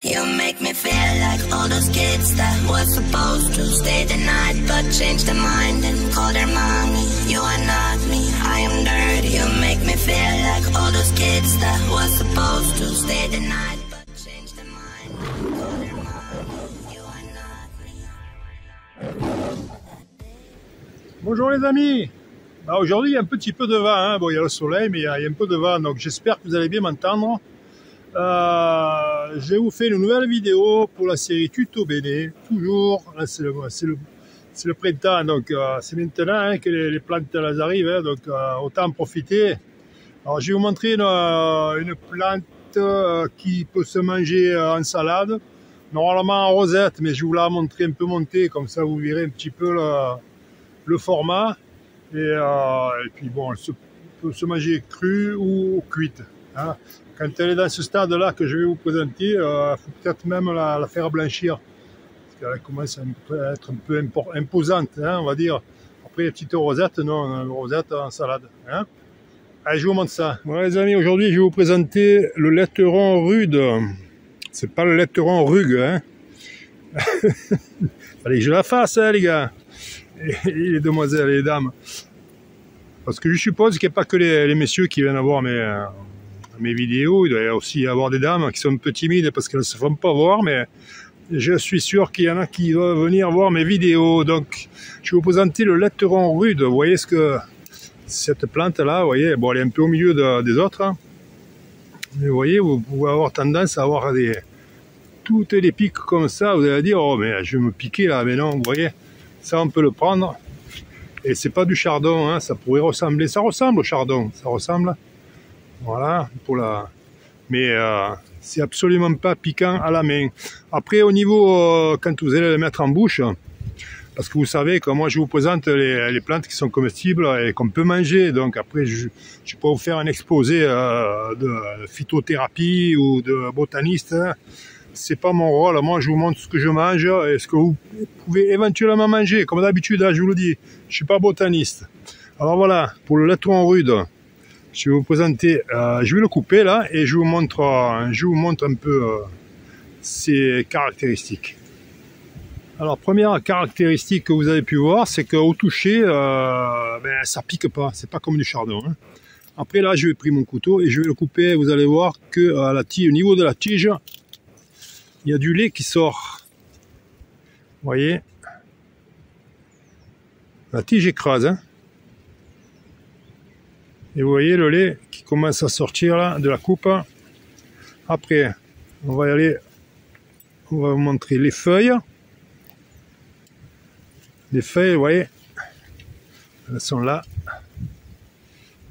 You make me feel like all those kids that was supposed to stay the night but changed their mind and call their mommy. You are not me, I am dirty. You make me feel like all those kids that was supposed to stay the night but changed their mind and call their mommy. You are not me. Bonjour les amis. Aujourd'hui il y a un petit peu de vent, hein. Bon, il y a le soleil mais il y a un peu de vent, donc j'espère que vous allez bien m'entendre. Je vais vous faire une nouvelle vidéo pour la série tuto BD. Toujours, là c'est le printemps, donc c'est maintenant hein, que les plantes elles arrivent, hein, donc autant en profiter. Alors je vais vous montrer une plante qui peut se manger en salade, normalement en rosette, mais je vais vous la montrer un peu montée, comme ça vous verrez un petit peu le format. Et puis bon, elle peut se manger crue ou cuite. Hein. Quand elle est dans ce stade-là que je vais vous présenter, il faut peut-être même la faire blanchir. Parce qu'elle commence à être un peu imposante, hein, on va dire. Après, les petites rosettes, non, une rosette en salade. Hein. Allez, je vous montre ça. Voilà les amis, aujourd'hui, je vais vous présenter le laiteron rude. C'est pas le laiteron rugue, hein. Fallait que je la fasse, hein, les gars. Et les demoiselles et les dames. Parce que je suppose qu'il n'y a pas que les messieurs qui viennent voir mes vidéos. Il doit y aussi y avoir des dames qui sont un peu timides parce qu'elles ne se font pas voir, mais je suis sûr qu'il y en a qui vont venir voir mes vidéos. Donc, je vais vous présenter le laiteron rude. Vous voyez ce que cette plante-là, vous voyez, bon, elle est un peu au milieu des autres. Hein. Mais vous voyez, vous pouvez avoir tendance à avoir toutes les pics comme ça. Vous allez dire, oh, mais je vais me piquer là. Mais non, vous voyez, ça, on peut le prendre. Et c'est pas du chardon, hein, ça pourrait ressembler. Ça ressemble au chardon, ça ressemble. Voilà, mais c'est absolument pas piquant à la main. Après, au niveau, quand vous allez le mettre en bouche, parce que vous savez que moi je vous présente les plantes qui sont comestibles et qu'on peut manger. Donc après, je peux vous faire un exposé de phytothérapie ou de botaniste. Hein. C'est pas mon rôle. Moi, je vous montre ce que je mange et ce que vous pouvez éventuellement manger. Comme d'habitude, hein, je vous le dis, je suis pas botaniste. Alors voilà, pour le laiteron rude. Je vais vous présenter, je vais le couper là et je vous montre un peu ses caractéristiques. Alors première caractéristique que vous avez pu voir, c'est qu'au toucher, ça pique pas, c'est pas comme du chardon. Hein. Après là, je vais prendre mon couteau et je vais le couper. Vous allez voir que au niveau de la tige, il y a du lait qui sort. Vous voyez, la tige écrase. Hein. Et vous voyez le lait qui commence à sortir là de la coupe. Après, on va vous montrer les feuilles. Les feuilles, vous voyez, elles sont là.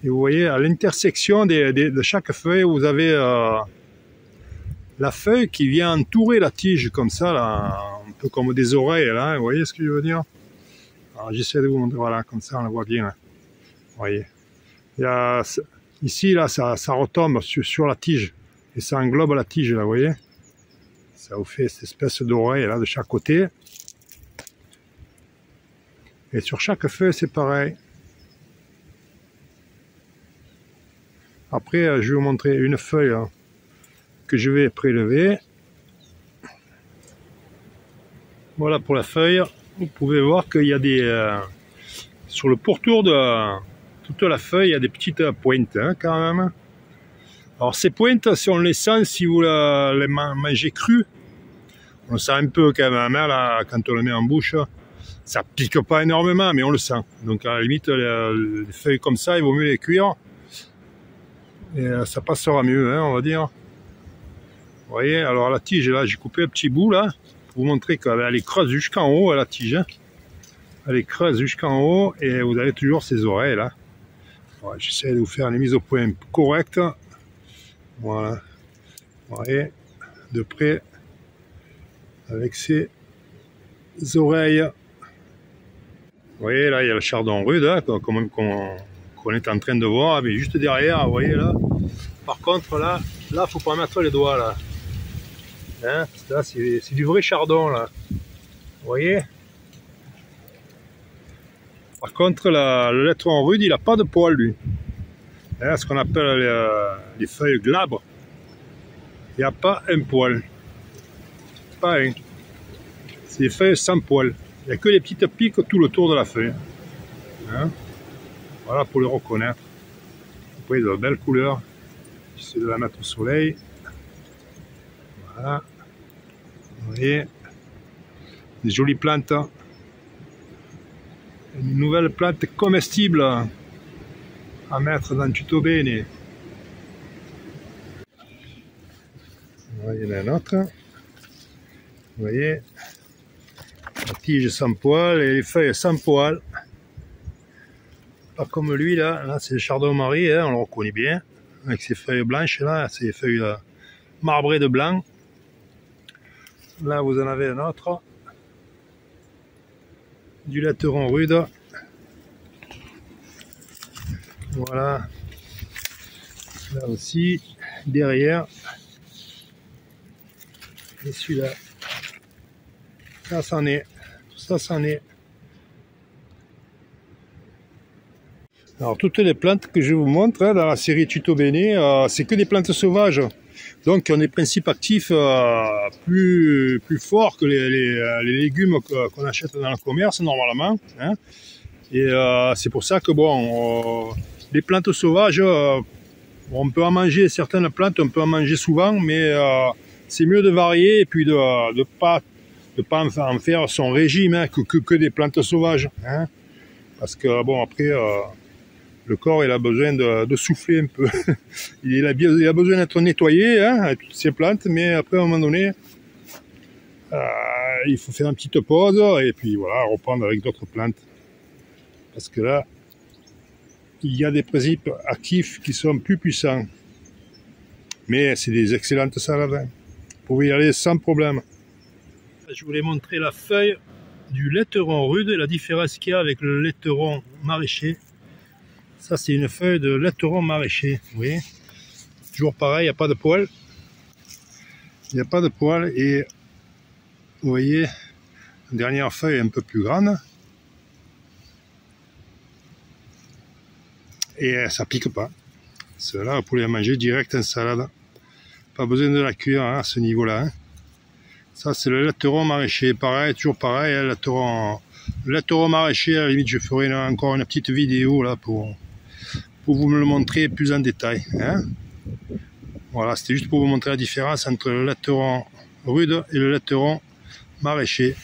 Et vous voyez, à l'intersection de chaque feuille, vous avez la feuille qui vient entourer la tige comme ça, là, un peu comme des oreilles. Là, vous voyez ce que je veux dire? Alors j'essaie de vous montrer, voilà, comme ça on la voit bien. Là. Vous voyez. Ici, là, ça retombe sur la tige et ça englobe la tige, là, vous voyez. Ça vous fait cette espèce d'oreille, là, de chaque côté. Et sur chaque feuille, c'est pareil. Après, je vais vous montrer une feuille hein, que je vais prélever. Voilà pour la feuille. Vous pouvez voir qu'il y a sur le pourtour de toute la feuille, il y a des petites pointes hein, quand même. Alors ces pointes, si on les sent, si vous les mangez crues, on le sent un peu quand même, hein, là, quand on le met en bouche. Ça pique pas énormément, mais on le sent. Donc à la limite, les feuilles comme ça, il vaut mieux les cuire. Et ça passera mieux, hein, on va dire. Vous voyez, alors la tige, là, j'ai coupé un petit bout, là, pour vous montrer qu'elle est creuse jusqu'en haut, la tige. Hein. Elle est creuse jusqu'en haut, et vous avez toujours ces oreilles, là. Ouais, j'essaie de vous faire les mises au point correctes. Voilà. Vous voyez, de près, avec ces oreilles. Vous voyez, là, il y a le chardon rude, hein, qu'on est en train de voir, mais juste derrière, vous voyez, là. Par contre, là, faut pas mettre les doigts, là. Hein, là, c'est du vrai chardon, là. Vous voyez? Par contre, le laiteron rude, il n'a pas de poils, lui. Là, ce qu'on appelle les feuilles glabres, il n'y a pas un poil. pas un. C'est des feuilles sans poils. Il n'y a que les petites piques tout le tour de la feuille. Hein? Voilà pour les reconnaître. Après, de belles couleurs. J'essaie de la mettre au soleil. Voilà. Vous voyez, des jolies plantes. Une nouvelle plante comestible à mettre dans le tuto bene. Voilà, il y en a un autre. Vous voyez, la tige sans poil et les feuilles sans poil. Pas comme lui là, là c'est le chardon-marie, hein, on le reconnaît bien. Avec ses feuilles blanches là, ses feuilles marbrées de blanc. Là vous en avez un autre. Du laiteron rude. Voilà. Là aussi, derrière. Et celui-là. Ça c'en est. Tout ça c'en est. Alors toutes les plantes que je vous montre hein, dans la série Tuto Bene, c'est que des plantes sauvages. Donc qui ont des principes actifs plus forts que les légumes qu'on achète dans le commerce normalement. Hein. Et c'est pour ça que bon, les plantes sauvages, on peut en manger certaines plantes, on peut en manger souvent, mais c'est mieux de varier et puis de pas en faire son régime hein, que des plantes sauvages. Hein. Parce que bon après. Le corps il a besoin de souffler un peu. il a besoin d'être nettoyé, hein, avec toutes ces plantes, mais après à un moment donné, il faut faire une petite pause et puis voilà, reprendre avec d'autres plantes. Parce que là, il y a des principes actifs qui sont plus puissants. Mais c'est des excellentes salades. Hein. Vous pouvez y aller sans problème. Je voulais montrer la feuille du laiteron rude et la différence qu'il y a avec le laiteron maraîcher. Ça, c'est une feuille de laiteron maraîcher, vous voyez. Toujours pareil, il n'y a pas de poils. Il n'y a pas de poils et vous voyez, la dernière feuille est un peu plus grande. Et ça pique pas. Celle-là, vous pouvez la manger direct en salade. Pas besoin de la cuire hein, à ce niveau-là. Hein. Ça, c'est le laiteron maraîcher. Pareil, toujours pareil, hein, laiteron maraîcher. À la limite, je ferai encore une petite vidéo là pour vous me le montrer plus en détail. Hein. Voilà, c'était juste pour vous montrer la différence entre le laiteron rude et le laiteron maraîcher.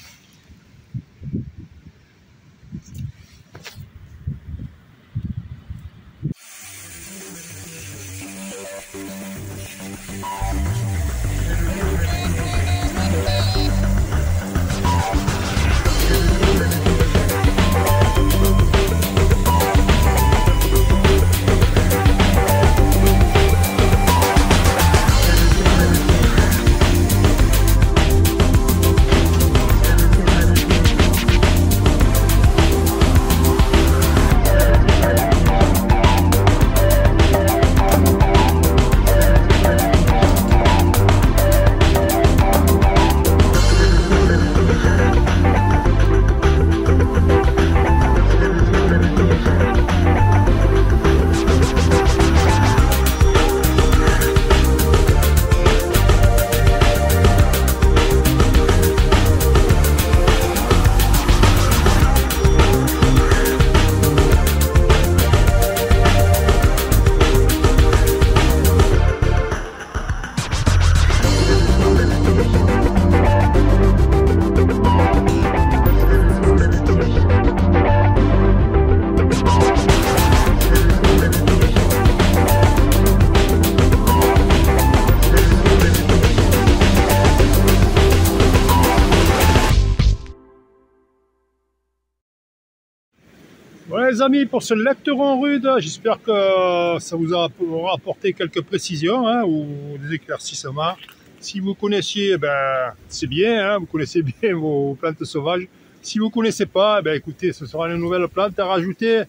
Voilà les amis, pour ce laiteron rude, j'espère que ça vous aura apporté quelques précisions hein, ou des éclaircissements. Si vous connaissiez, ben, c'est bien, hein, vous connaissez bien vos plantes sauvages. Si vous ne connaissez pas, ben, écoutez, ce sera une nouvelle plante à rajouter.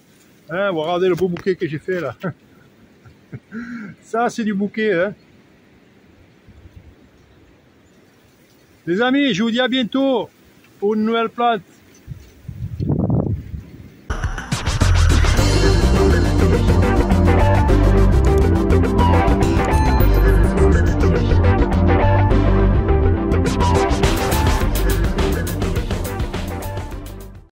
Hein, vous regardez le beau bouquet que j'ai fait là. Ça c'est du bouquet. Hein. Les amis, je vous dis à bientôt pour une nouvelle plante.